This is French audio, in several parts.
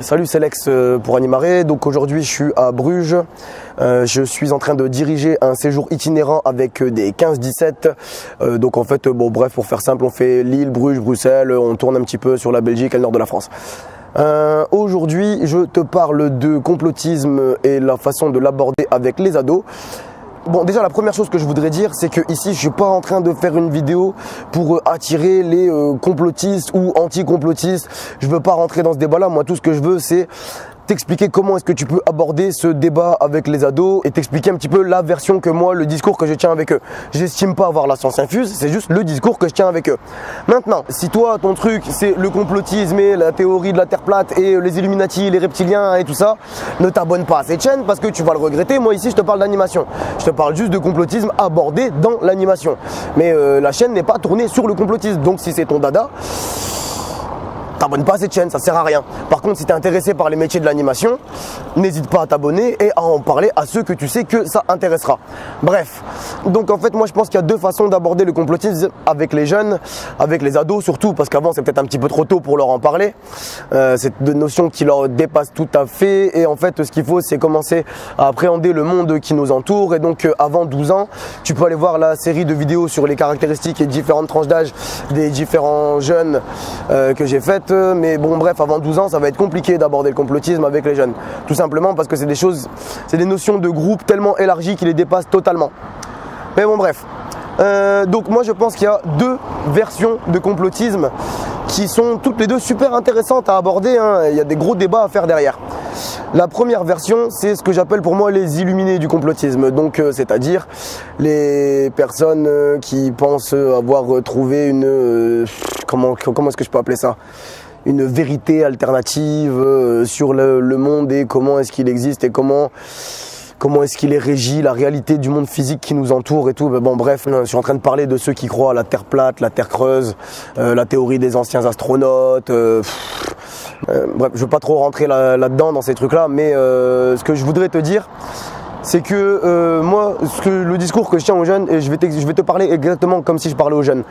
Salut, c'est Lex pour Animaré. Donc aujourd'hui je suis à Bruges. Je suis en train de diriger un séjour itinérant avec des 15-17. Donc en fait, bon bref, pour faire simple, on fait Lille, Bruges, Bruxelles. On tourne un petit peu sur la Belgique et le nord de la France. Aujourd'hui, je te parle de complotisme et la façon de l'aborder avec les ados. Bon, déjà la première chose que je voudrais dire, c'est que ici je suis pas en train de faire une vidéo pour attirer les complotistes ou anti-complotistes. Je veux pas rentrer dans ce débat-là. Moi, tout ce que je veux, c'est t'expliquer comment est-ce que tu peux aborder ce débat avec les ados et t'expliquer un petit peu la version que moi, le discours que je tiens avec eux. J'estime pas avoir la science infuse, c'est juste le discours que je tiens avec eux. Maintenant, si toi, ton truc, c'est le complotisme et la théorie de la Terre plate et les Illuminati, les reptiliens et tout ça, ne t'abonne pas à cette chaîne parce que tu vas le regretter. Moi ici, je te parle d'animation. Je te parle juste de complotisme abordé dans l'animation. Mais la chaîne n'est pas tournée sur le complotisme. Donc si c'est ton dada, t'abonnes pas à cette chaîne, ça sert à rien. Par contre, si tu es intéressé par les métiers de l'animation, n'hésite pas à t'abonner et à en parler à ceux que tu sais que ça intéressera. Bref, donc en fait, moi je pense qu'il y a deux façons d'aborder le complotisme avec les jeunes, avec les ados surtout, parce qu'avant c'est peut-être un petit peu trop tôt pour leur en parler. C'est deux notions qui leur dépassent tout à fait et en fait, ce qu'il faut, c'est commencer à appréhender le monde qui nous entoure. Et donc, avant 12 ans, tu peux aller voir la série de vidéos sur les caractéristiques et différentes tranches d'âge des différents jeunes que j'ai faites. Mais bon bref, avant 12 ans ça va être compliqué d'aborder le complotisme avec les jeunes, tout simplement parce que c'est des choses, c'est des notions de groupe tellement élargies qui les dépassent totalement. Mais bon bref, donc moi je pense qu'il y a deux versions de complotisme qui sont toutes les deux super intéressantes à aborder, hein. Il y a des gros débats à faire derrière. La première version, c'est ce que j'appelle pour moi les illuminés du complotisme, donc c'est-à-dire les personnes qui pensent avoir trouvé une comment est-ce que je peux appeler ça, une vérité alternative sur le monde et comment est-ce qu'il existe et comment est-ce qu'il est régi, la réalité du monde physique qui nous entoure et tout. Mais bon bref, je suis en train de parler de ceux qui croient à la Terre plate, la Terre creuse, la théorie des anciens astronautes. Bref, je veux pas trop rentrer là-dedans dans ces trucs-là, mais ce que je voudrais te dire, c'est que moi, le discours que je tiens aux jeunes, et je vais te parler exactement comme si je parlais aux jeunes.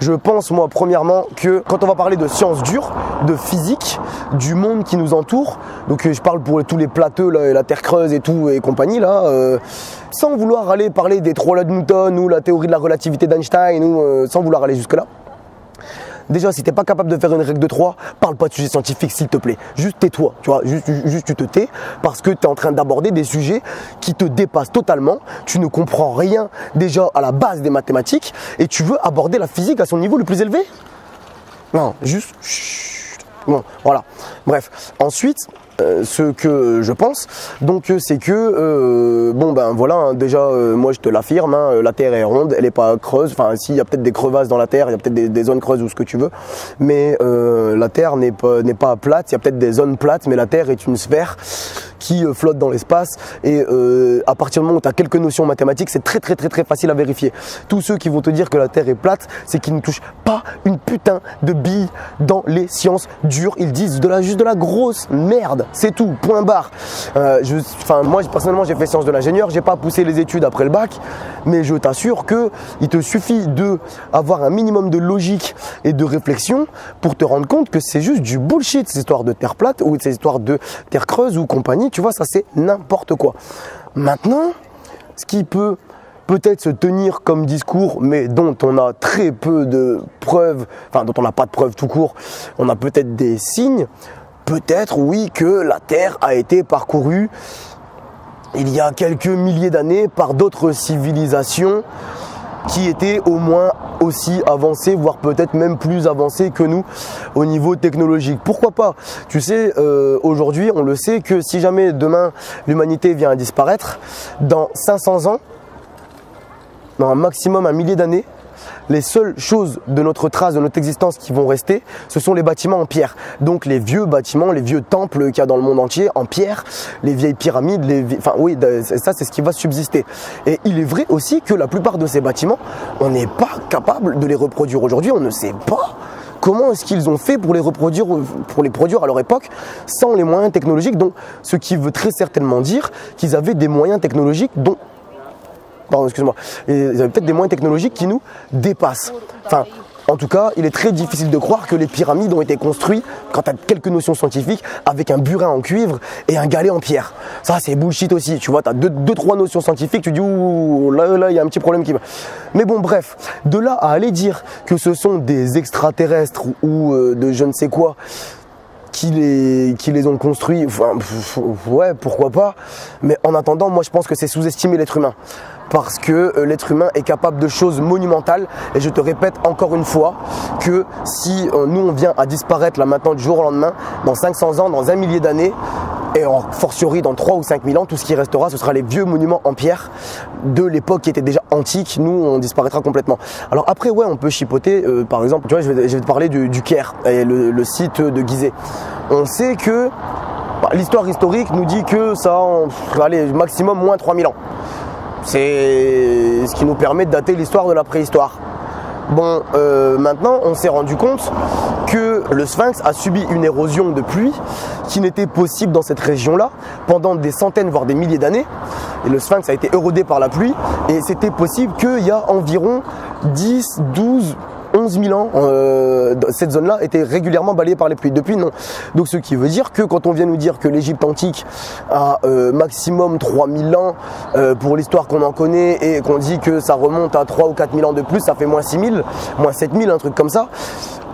Je pense, moi, premièrement, que quand on va parler de sciences dures, de physique, du monde qui nous entoure, donc je parle pour tous les plateux, là, la Terre creuse et tout et compagnie, là, sans vouloir aller parler des trois lois de Newton ou la théorie de la relativité d'Einstein, ou sans vouloir aller jusque-là. Déjà, si t'es pas capable de faire une règle de 3, parle pas de sujets scientifiques s'il te plaît. Juste tais-toi, tu vois, juste tu te tais parce que tu es en train d'aborder des sujets qui te dépassent totalement. Tu ne comprends rien déjà à la base des mathématiques et tu veux aborder la physique à son niveau le plus élevé? Non, juste chut. Bon, voilà. Bref, ensuite, ce que je pense, donc c'est que bon ben voilà, hein, déjà moi je te l'affirme, hein, la Terre est ronde, elle n'est pas creuse. Enfin, si, il y a peut-être des crevasses dans la Terre, il y a peut-être des zones creuses ou ce que tu veux, mais la Terre n'est pas plate. Il y a peut-être des zones plates, mais la Terre est une sphère qui flotte dans l'espace et à partir du moment où tu as quelques notions mathématiques, c'est très facile à vérifier. Tous ceux qui vont te dire que la Terre est plate, c'est qu'ils ne touchent pas une putain de bille dans les sciences dures. Ils disent juste de la grosse merde, c'est tout, point barre. Moi personnellement j'ai fait sciences de l'ingénieur, j'ai pas poussé les études après le bac, mais je t'assure que il te suffit de avoir un minimum de logique et de réflexion pour te rendre compte que c'est juste du bullshit, ces histoires de Terre plate ou ces histoires de Terre creuse ou compagnie. Tu vois, ça c'est n'importe quoi. Maintenant, ce qui peut-être se tenir comme discours, mais dont on a très peu de preuves, enfin dont on n'a pas de preuves tout court, on a peut-être des signes, peut-être oui que la Terre a été parcourue il y a quelques milliers d'années par d'autres civilisations qui étaient au moins aussi avancées, voire peut-être même plus avancées que nous au niveau technologique. Pourquoi pas? Tu sais, aujourd'hui, on le sait que si jamais demain l'humanité vient à disparaître, dans 500 ans, dans un maximum un millier d'années, les seules choses de notre trace, de notre existence qui vont rester, ce sont les bâtiments en pierre. Donc les vieux bâtiments, les vieux temples qu'il y a dans le monde entier en pierre, les vieilles pyramides, enfin oui, ça c'est ce qui va subsister. Et il est vrai aussi que la plupart de ces bâtiments, on n'est pas capable de les reproduire aujourd'hui, on ne sait pas comment est-ce qu'ils ont fait pour les produire à leur époque sans les moyens technologiques. Donc, ce qui veut très certainement dire qu'ils avaient des moyens technologiques ils avaient peut-être des moyens technologiques qui nous dépassent. Enfin, En tout cas, il est très difficile de croire que les pyramides ont été construites, quand tu as quelques notions scientifiques, avec un burin en cuivre et un galet en pierre. Ça, c'est bullshit aussi. Tu vois, tu as deux, trois notions scientifiques, tu dis, ouh, là, il y a un petit problème qui va. Mais bon, bref, de là à aller dire que ce sont des extraterrestres ou de je ne sais quoi, qui les ont construits, enfin, ouais, pourquoi pas. Mais en attendant, moi je pense que c'est sous-estimer l'être humain. Parce que l'être humain est capable de choses monumentales. Et je te répète encore une fois que si nous on vient à disparaître là maintenant du jour au lendemain, dans 500 ans, dans un millier d'années, et en fortiori dans 3 ou 5 000 ans, tout ce qui restera, ce sera les vieux monuments en pierre de l'époque qui était déjà antique. Nous, on disparaîtra complètement. Alors après, ouais, on peut chipoter. Par exemple, tu vois, je vais te parler du Caire et le site de Gizeh. On sait que l'histoire historique nous dit que ça, allez, maximum moins 3000 ans. C'est ce qui nous permet de dater l'histoire de la préhistoire. Bon, maintenant, on s'est rendu compte que le Sphinx a subi une érosion de pluie qui n'était possible dans cette région-là pendant des centaines, voire des milliers d'années. Et le Sphinx a été érodé par la pluie et c'était possible qu'il y a environ 10, 12, 11 000 ans, cette zone-là était régulièrement balayée par les pluies. Depuis, non. Donc, ce qui veut dire que quand on vient nous dire que l'Égypte antique a maximum 3 000 ans pour l'histoire qu'on en connaît et qu'on dit que ça remonte à 3 ou 4 000 ans de plus, ça fait moins 6 000, moins 7 000, un truc comme ça.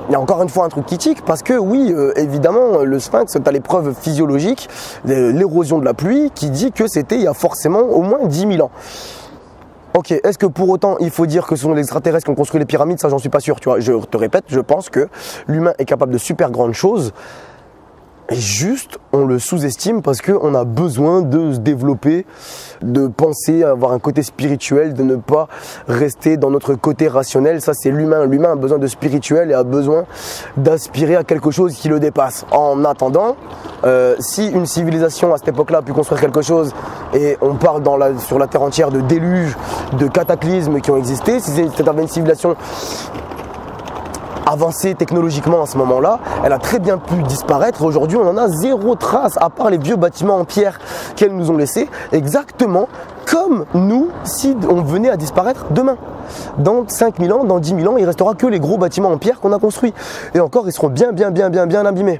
Il y a encore une fois un truc qui tique parce que oui, évidemment, le Sphinx, tu as les preuves physiologiques, l'érosion de la pluie qui dit que c'était il y a forcément au moins 10 000 ans. Ok, est-ce que pour autant il faut dire que ce sont les extraterrestres qui ont construit les pyramides? Ça, j'en suis pas sûr. Tu vois, je te répète, je pense que l'humain est capable de super grandes choses. Et juste, on le sous-estime parce qu'on a besoin de se développer, de penser, avoir un côté spirituel, de ne pas rester dans notre côté rationnel. Ça, c'est l'humain. L'humain a besoin de spirituel et a besoin d'aspirer à quelque chose qui le dépasse. En attendant, si une civilisation à cette époque-là a pu construire quelque chose et on parle sur la terre entière de déluges, de cataclysmes qui ont existé, si c'était une civilisation avancée technologiquement à ce moment-là, elle a très bien pu disparaître. Aujourd'hui, on en a zéro trace, à part les vieux bâtiments en pierre qu'elles nous ont laissés, exactement comme nous, si on venait à disparaître demain. Dans 5 000 ans, dans 10 000 ans, il ne restera que les gros bâtiments en pierre qu'on a construits. Et encore, ils seront bien abîmés.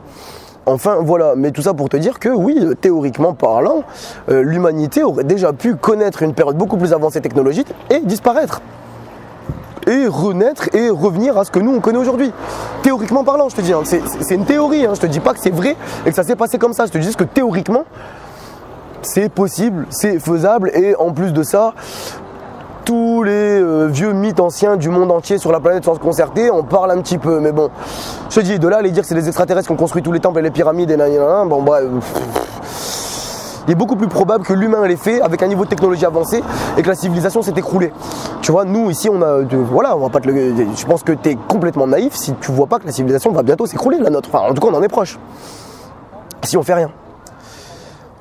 Enfin, voilà. Mais tout ça pour te dire que oui, théoriquement parlant, l'humanité aurait déjà pu connaître une période beaucoup plus avancée technologique et disparaître. Et renaître et revenir à ce que nous on connaît aujourd'hui. Théoriquement parlant, je te dis, hein, c'est une théorie, hein, je te dis pas que c'est vrai et que ça s'est passé comme ça, je te dis que théoriquement c'est possible, c'est faisable et en plus de ça, tous les vieux mythes anciens du monde entier sur la planète sans se concerter, on parle un petit peu, mais bon, je te dis, de là aller dire que c'est les extraterrestres qui ont construit tous les temples et les pyramides et nanana, bon bref. Il est beaucoup plus probable que l'humain l'ait fait avec un niveau de technologie avancé et que la civilisation s'est écroulée. Tu vois, nous ici, on a, voilà, on va pas je pense que tu es complètement naïf si tu vois pas que la civilisation va bientôt s'écrouler, la nôtre. Enfin, en tout cas, on en est proche. Si on fait rien.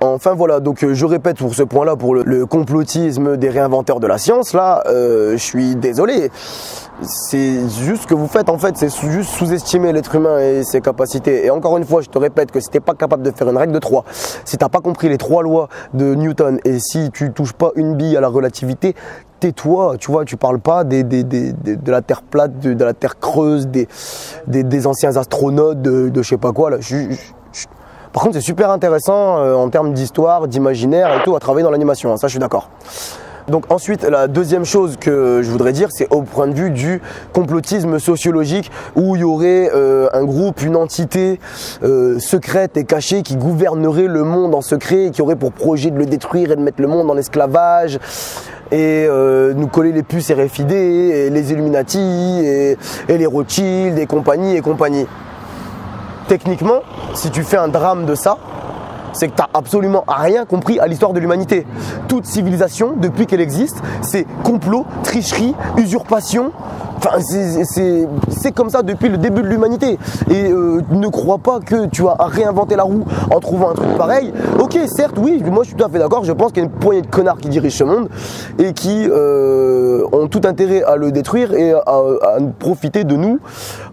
Enfin voilà, donc je répète pour ce point-là, pour le complotisme des réinventeurs de la science, là, je suis désolé. C'est juste ce que vous faites en fait, c'est juste sous-estimer l'être humain et ses capacités. Et encore une fois, je te répète que si t'es pas capable de faire une règle de 3, si t'as pas compris les 3 lois de Newton et si tu touches pas une bille à la relativité, tais-toi, tu vois, tu parles pas de la Terre plate, de la Terre creuse, des anciens astronautes, de je sais pas quoi là. Par contre, c'est super intéressant en termes d'histoire, d'imaginaire et tout, à travailler dans l'animation, hein, ça je suis d'accord. Donc ensuite, la deuxième chose que je voudrais dire, c'est au point de vue du complotisme sociologique où il y aurait un groupe, une entité secrète et cachée qui gouvernerait le monde en secret et qui aurait pour projet de le détruire et de mettre le monde en esclavage et nous coller les puces RFID et les Illuminati et les Rothschild et compagnie. Techniquement, si tu fais un drame de ça, c'est que tu n'as absolument rien compris à l'histoire de l'humanité. Toute civilisation, depuis qu'elle existe, c'est complot, tricherie, usurpation. Enfin, c'est comme ça depuis le début de l'humanité. Et ne crois pas que tu as réinventé la roue en trouvant un truc pareil. Ok, certes, oui, moi je suis tout à fait d'accord. Je pense qu'il y a une poignée de connards qui dirigent ce monde et qui ont tout intérêt à le détruire et à profiter de nous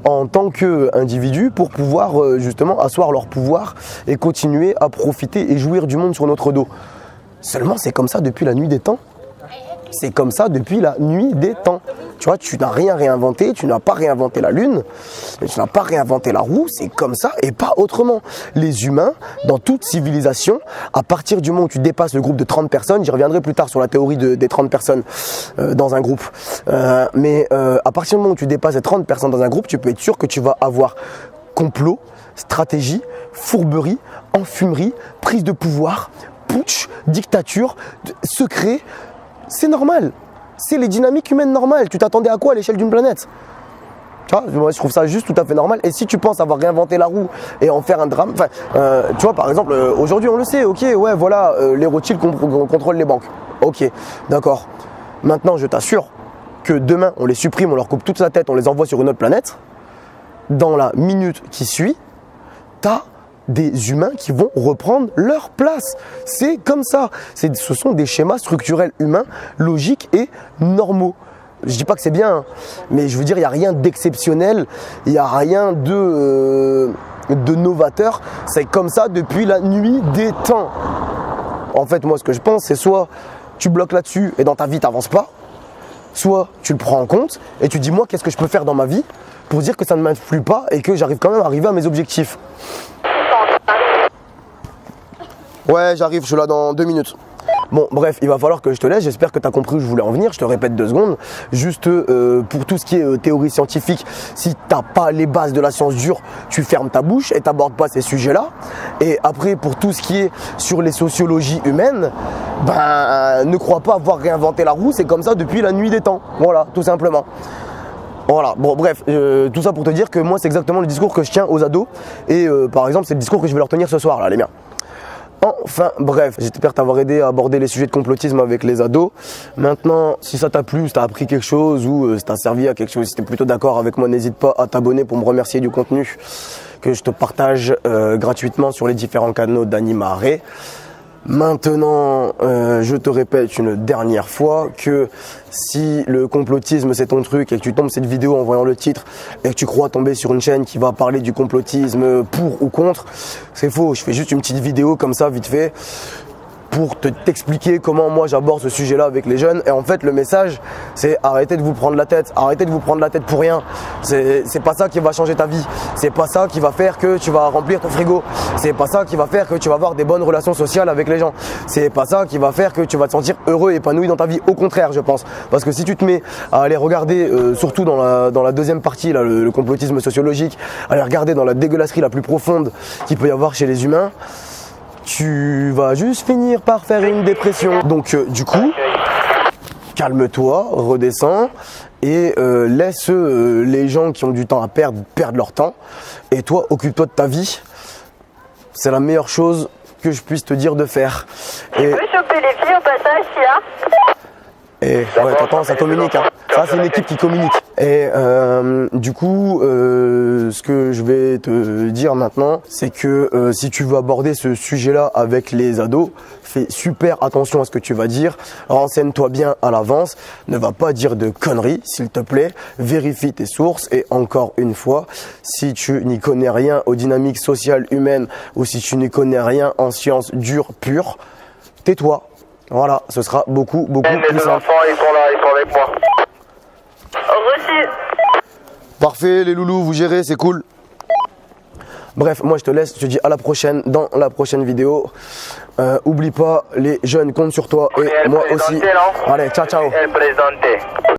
en tant qu'individus pour pouvoir justement asseoir leur pouvoir et continuer à profiter et jouir du monde sur notre dos. Seulement, c'est comme ça depuis la nuit des temps. C'est comme ça depuis la nuit des temps. Tu vois, tu n'as rien réinventé, tu n'as pas réinventé la lune, tu n'as pas réinventé la roue, c'est comme ça et pas autrement. Les humains, dans toute civilisation, à partir du moment où tu dépasses le groupe de 30 personnes, j'y reviendrai plus tard sur la théorie des 30 personnes dans un groupe, mais à partir du moment où tu dépasses les 30 personnes dans un groupe, tu peux être sûr que tu vas avoir complot, stratégie, fourberie, enfumerie, prise de pouvoir, putsch, dictature, secret. C'est normal. C'est les dynamiques humaines normales. Tu t'attendais à quoi à l'échelle d'une planète? Tu vois, moi, je trouve ça juste tout à fait normal. Et si tu penses avoir réinventé la roue et en faire un drame, tu vois, par exemple, aujourd'hui on le sait, ok, ouais, voilà, les Rothschild contrôlent les banques. Ok, d'accord. Maintenant, je t'assure que demain, on les supprime, on leur coupe toute sa tête, on les envoie sur une autre planète. Dans la minute qui suit, t'as des humains qui vont reprendre leur place. C'est comme ça. Ce sont des schémas structurels humains, logiques et normaux. Je dis pas que c'est bien, hein, mais je veux dire, il n'y a rien d'exceptionnel, il n'y a rien de novateur. C'est comme ça depuis la nuit des temps. En fait, moi, ce que je pense, c'est soit tu bloques là-dessus et dans ta vie, tu n'avances pas, soit tu le prends en compte et tu dis, moi, qu'est-ce que je peux faire dans ma vie pour dire que ça ne m'influe pas et que j'arrive quand même à arriver à mes objectifs. Ouais, j'arrive, je suis là dans 2 minutes. Bon, bref, il va falloir que je te laisse. J'espère que tu as compris où je voulais en venir. Je te répète 2 secondes. Juste pour tout ce qui est théorie scientifique, si tu n'as pas les bases de la science dure, tu fermes ta bouche et tu n'abordes pas ces sujets-là. Et après, pour tout ce qui est sur les sociologies humaines, ne crois pas avoir réinventé la roue. C'est comme ça depuis la nuit des temps. Voilà, tout simplement. Voilà, bon bref, tout ça pour te dire que moi c'est exactement le discours que je tiens aux ados. Et par exemple, c'est le discours que je vais leur tenir ce soir là, les miens. Enfin bref, j'espère t'avoir aidé à aborder les sujets de complotisme avec les ados. Maintenant, si ça t'a plu, si t'as appris quelque chose ou si t'as servi à quelque chose, si t'es plutôt d'accord avec moi, n'hésite pas à t'abonner pour me remercier du contenu que je te partage gratuitement sur les différents canaux d'Animaré. Maintenant, je te répète une dernière fois que si le complotisme c'est ton truc et que tu tombes cette vidéo en voyant le titre et que tu crois tomber sur une chaîne qui va parler du complotisme pour ou contre, c'est faux. Je fais juste une petite vidéo comme ça vite fait pour t'expliquer comment moi j'aborde ce sujet-là avec les jeunes. Et en fait, le message, c'est arrêtez de vous prendre la tête. Arrêtez de vous prendre la tête pour rien. C'est pas ça qui va changer ta vie. C'est pas ça qui va faire que tu vas remplir ton frigo. C'est pas ça qui va faire que tu vas avoir des bonnes relations sociales avec les gens. C'est pas ça qui va faire que tu vas te sentir heureux et épanoui dans ta vie. Au contraire, je pense. Parce que si tu te mets à aller regarder, surtout dans la deuxième partie, là, le complotisme sociologique, à aller regarder dans la dégueulasserie la plus profonde qu'il peut y avoir chez les humains, tu vas juste finir par faire une dépression. Donc du coup, calme-toi, redescends et laisse les gens qui ont du temps à perdre leur temps. Et toi, occupe-toi de ta vie. C'est la meilleure chose que je puisse te dire de faire. Tu peux choper les filles au passage, là? Et ouais, t'entends, ça communique. Hein. Ça, c'est une équipe qui communique. Et du coup, ce que je vais te dire maintenant, c'est que si tu veux aborder ce sujet-là avec les ados, fais super attention à ce que tu vas dire. Renseigne-toi bien à l'avance. Ne va pas dire de conneries, s'il te plaît. Vérifie tes sources. Et encore une fois, si tu n'y connais rien aux dynamiques sociales humaines ou si tu n'y connais rien en sciences dures pures, tais-toi. Voilà, ce sera beaucoup plus simple. Les 2 enfants, ils sont là, ils sont avec moi. Reçu. Parfait, les loulous, vous gérez, c'est cool. Bref, moi je te laisse, je te dis à la prochaine dans la prochaine vidéo. Oublie pas, les jeunes comptent sur toi et moi aussi. Allez, ciao, ciao.